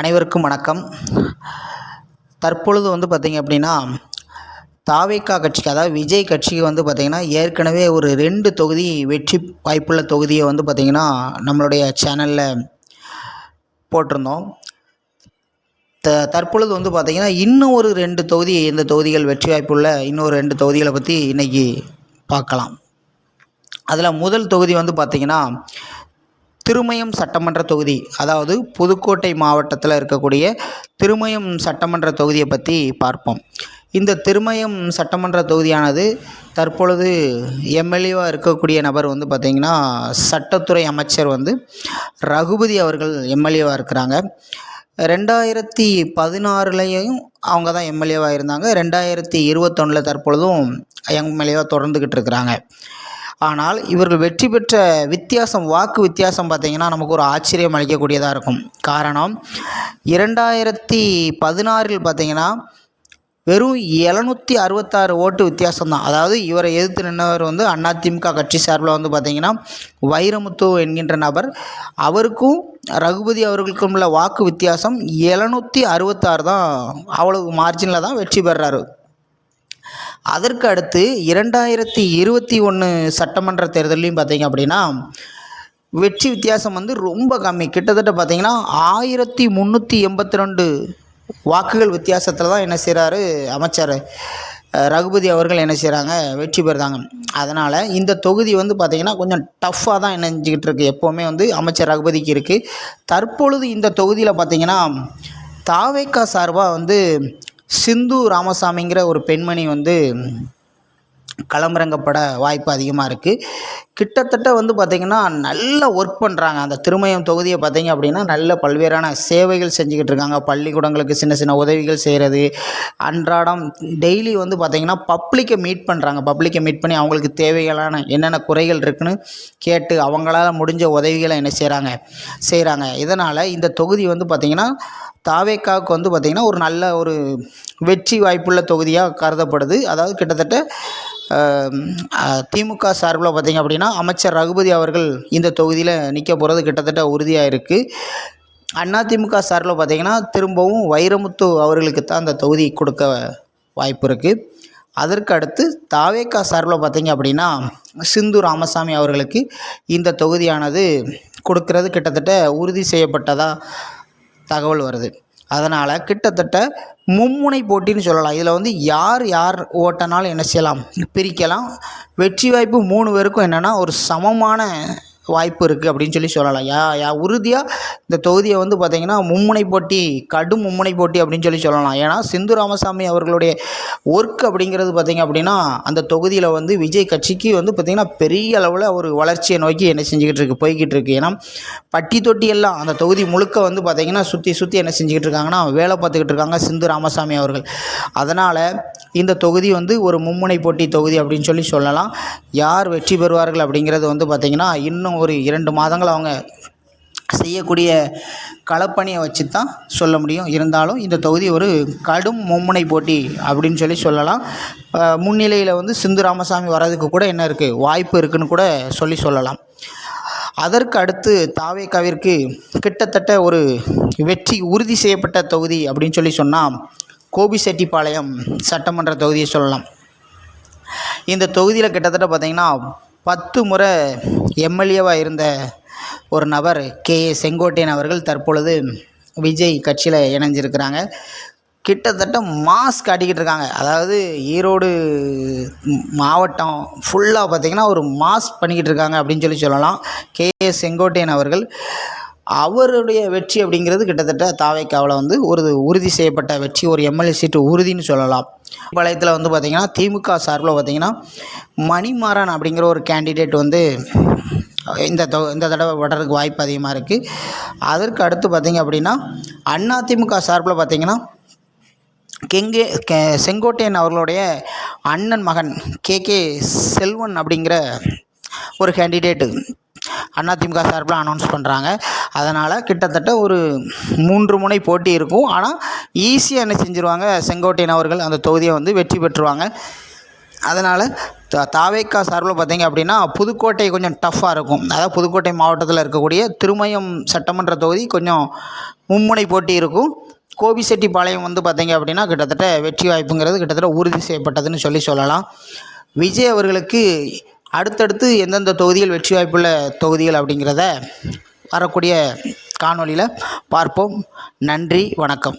அனைவருக்கும் வணக்கம். தற்பொழுது பார்த்திங்க அப்படின்னா தாவேகா கட்சிக்கு, அதாவது விஜய் கட்சிக்கு பார்த்திங்கன்னா ஏற்கனவே ஒரு 2 தொகுதி வெற்றி வாய்ப்புள்ள தொகுதியை பார்த்திங்கன்னா நம்மளுடைய சேனலில் போட்டிருந்தோம். தற்பொழுது பார்த்திங்கன்னா இன்னும் ஒரு 2 தொகுதி, இந்த தொகுதிகள் வெற்றி வாய்ப்புள்ள இன்னொரு 2 தொகுதிகளை பற்றி இன்றைக்கி பார்க்கலாம். அதில் முதல் தொகுதி பார்த்திங்கன்னா திருமயம் சட்டமன்ற தொகுதி, அதாவது புதுக்கோட்டை மாவட்டத்தில் இருக்கக்கூடிய திருமயம் சட்டமன்ற தொகுதியை பற்றி பார்ப்போம். இந்த திருமயம் சட்டமன்ற தொகுதியானது தற்பொழுது எம்எல்ஏவாக இருக்கக்கூடிய நபர் பார்த்திங்கன்னா சட்டத்துறை அமைச்சர் ரகுபதி அவர்கள் எம்எல்ஏவாக இருக்கிறாங்க. 2016லையும் அவங்க தான் எம்எல்ஏவாக இருந்தாங்க. 2021 தற்பொழுதும் எம்எல்ஏவாக தொடர்ந்துக்கிட்டு இருக்கிறாங்க. ஆனால் இவர்கள் வெற்றி பெற்ற வித்தியாசம், வாக்கு வித்தியாசம் பார்த்திங்கன்னா நமக்கு ஒரு ஆச்சரியம் அளிக்கக்கூடியதாக இருக்கும். காரணம், 2016 பார்த்திங்கன்னா வெறும் 766 ஓட்டு வித்தியாசம்தான். அதாவது இவரை எதிர்த்து நின்றவர் அதிமுக கட்சி சார்பில் பார்த்திங்கன்னா வைரமுத்து என்கின்ற நபர், அவருக்கும் ரகுபதி அவர்களுக்கும் உள்ள வாக்கு வித்தியாசம் 766 தான். அவ்வளவு மார்ஜினில் தான் வெற்றி பெறாரு. அதற்கு அடுத்து 2021 சட்டமன்ற தேர்தலையும் பார்த்திங்க அப்படின்னா வெற்றி வித்தியாசம் ரொம்ப கம்மி. கிட்டத்தட்ட பார்த்திங்கன்னா 1382 வாக்குகள் வித்தியாசத்தில் தான் என்ன செய்கிறாரு அமைச்சர் ரகுபதி அவர்கள் என்ன செய்கிறாங்க, வெற்றி பெறுறாங்க. அதனால் இந்த தொகுதி பார்த்திங்கன்னா கொஞ்சம் டஃப்பாக தான் என்ன செஞ்சுக்கிட்டு இருக்குது. எப்போவுமே அமைச்சர் ரகுபதிக்கு இருக்குது. தற்பொழுது இந்த தொகுதியில் பார்த்திங்கன்னா தாவேகா சார்பாக சிந்து ராமசாமிங்கிற ஒரு பெண்மணி களமிறங்கப்பட வாய்ப்பு அதிகமாக இருக்குது. கிட்டத்தட்ட பார்த்திங்கன்னா நல்ல ஒர்க் பண்ணுறாங்க. அந்த திருமயம் தொகுதியை பார்த்திங்க அப்படின்னா நல்ல பல்வேறான சேவைகள் செஞ்சுக்கிட்டு இருக்காங்க. பள்ளிக்கூடங்களுக்கு சின்ன சின்ன உதவிகள் செய்கிறது, அன்றாடம் டெய்லி பார்த்திங்கன்னா பப்ளிக்கை மீட் பண்ணுறாங்க. பப்ளிக்கை மீட் பண்ணி அவங்களுக்கு தேவைகளான என்னென்ன குறைகள் இருக்குன்னு கேட்டு அவங்களால முடிஞ்ச உதவிகளை என்ன செய்கிறாங்க. இதனால் இந்த தொகுதி பார்த்திங்கன்னா தாவேகாவுக்கு பார்த்திங்கன்னா ஒரு நல்ல ஒரு வெற்றி வாய்ப்புள்ள தொகுதியாக கருதப்படுது. அதாவது கிட்டத்தட்ட திமுக சார்பில் பார்த்திங்க அப்படின்னா அமைச்சர் ரகுபதி அவர்கள் இந்த தொகுதியில் நிற்க போகிறது கிட்டத்தட்ட உறுதியாக இருக்குது. அதிமுக சார்பில் பார்த்திங்கன்னா திரும்பவும் வைரமுத்து அவர்களுக்கு தான் அந்த தொகுதி கொடுக்க வாய்ப்பு இருக்குது. அதற்கு அடுத்து தாவேகா சார்பில் பார்த்திங்க அப்படின்னா சிந்து ராமசாமி அவர்களுக்கு இந்த தொகுதியானது கொடுக்கறது கிட்டத்தட்ட உறுதி செய்யப்பட்டதாக தகவல் வருது. அதனால் கிட்டத்தட்ட மும்முனை போட்டின்னு சொல்லலாம். இதில் யார் ஓட்டனாலும் என்ன செய்யலாம், பிரிக்கலாம். வெற்றி வாய்ப்பு 3 பேருக்கும் என்னென்னா ஒரு சமமான வாய்ப்பு இருக்குது அப்படின்னு சொல்லலாம். உறுதியாக இந்த தொகுதியை பார்த்திங்கன்னா மும்முனை போட்டி, கடும் மும்முனை போட்டி அப்படின்னு சொல்லலாம். ஏன்னா சிந்து ராமசாமி அவர்களுடைய ஒர்க் அப்படிங்கிறது பார்த்திங்க அப்படின்னா அந்த தொகுதியில் விஜய் கட்சிக்கு பார்த்திங்கன்னா பெரிய அளவில் ஒரு வளர்ச்சியை நோக்கி என்ன செஞ்சுக்கிட்டு இருக்குது, போய்கிட்டு இருக்குது. ஏன்னா பட்டி தொட்டி எல்லாம் அந்த தொகுதி முழுக்க பார்த்திங்கன்னா சுற்றி என்ன செஞ்சுக்கிட்டு இருக்காங்கன்னா வேலை பார்த்துக்கிட்டு இருக்காங்க சிந்து ராமசாமி அவர்கள். அதனால் இந்த தொகுதி ஒரு மும்முனை போட்டி தொகுதி அப்படின்னு சொல்லலாம். யார் வெற்றி பெறுவார்கள் அப்படிங்கிறது பார்த்திங்கன்னா இன்னும் ஒரு 2 மாதங்கள் அவங்க செய்யக்கூடிய களப்பணியை வச்சு தான் சொல்ல முடியும். இருந்தாலும் இந்த தொகுதி ஒரு கடும் மும்முனை போட்டி அப்படின்னு சொல்லலாம். முன்னிலையில் சிந்து ராமசாமி வர்றதுக்கு கூட என்ன இருக்குது, வாய்ப்பு இருக்குதுன்னு கூட சொல்லலாம். அதற்கு அடுத்து தாவேகாவிற்கு கிட்டத்தட்ட ஒரு வெற்றி உறுதி செய்யப்பட்ட தொகுதி அப்படின்னு சொன்னால் கோபிசெட்டிப்பாளையம் சட்டமன்ற தொகுதியை சொல்லலாம். இந்த தொகுதியில் கிட்டத்தட்ட பார்த்திங்கன்னா 10 முறை எம்எல்ஏவாக இருந்த ஒரு நபர் செங்கோட்டையன் அவர்கள் தற்பொழுது விஜய் கட்சியில் இணைஞ்சிருக்கிறாங்க. கிட்டத்தட்ட மாஸ் காட்டிக்கிட்டு இருக்காங்க. அதாவது ஈரோடு மாவட்டம் ஃபுல்லாக பார்த்திங்கன்னா ஒரு மாஸ் பண்ணிக்கிட்டு இருக்காங்க அப்படின்னு சொல்லலாம். செங்கோட்டையன் அவர்கள் அவருடைய வெற்றி அப்படிங்கிறது கிட்டத்தட்ட தாவேகாவில் ஒரு உறுதி செய்யப்பட்ட வெற்றி, ஒரு எம்எல்ஏ சீட்டு உறுதின்னு சொல்லலாம். பாளையத்தில் பார்த்திங்கன்னா திமுக சார்பில் பார்த்திங்கன்னா மணிமாறன் அப்படிங்கிற ஒரு கேண்டிடேட் இந்த தடவை வர்றதுக்கு வாய்ப்பு அதிகமாக இருக்குது. அதற்கு அடுத்து பார்த்திங்க அப்படின்னா அதிமுக சார்பில் பார்த்திங்கன்னா செங்கோட்டையன் அவர்களுடைய அண்ணன் மகன் செல்வன் அப்படிங்கிற ஒரு கேண்டிடேட்டு அதிமுக சார்பில் அனௌன்ஸ் பண்ணுறாங்க. அதனால் கிட்டத்தட்ட ஒரு 3 முனை போட்டி இருக்கும். ஆனால் ஈஸியாக என்ன செஞ்சுருவாங்க, செங்கோட்டையன் அவர்கள் அந்த தொகுதியை வெற்றி பெற்றுவாங்க. அதனால் தாவேக்கா சார்பில் பார்த்தீங்க அப்படின்னா புதுக்கோட்டை கொஞ்சம் டஃப்பாக இருக்கும். அதாவது புதுக்கோட்டை மாவட்டத்தில் இருக்கக்கூடிய திருமயம் சட்டமன்ற தொகுதி கொஞ்சம் மும்முனை போட்டி இருக்கும். கோபிச்செட்டிப்பாளையம் வந்து பார்த்தீங்க அப்படின்னா கிட்டத்தட்ட வெற்றி வாய்ப்புங்கிறது கிட்டத்தட்ட உறுதி செய்யப்பட்டதுன்னு சொல்லலாம். விஜய் அவர்களுக்கு அடுத்தடுத்து எந்தெந்த தொகுதிகள் வெற்றி வாய்ப்புள்ள தொகுதிகள் அப்படிங்கிறத வரக்கூடிய காணொளியில் பார்ப்போம். நன்றி, வணக்கம்.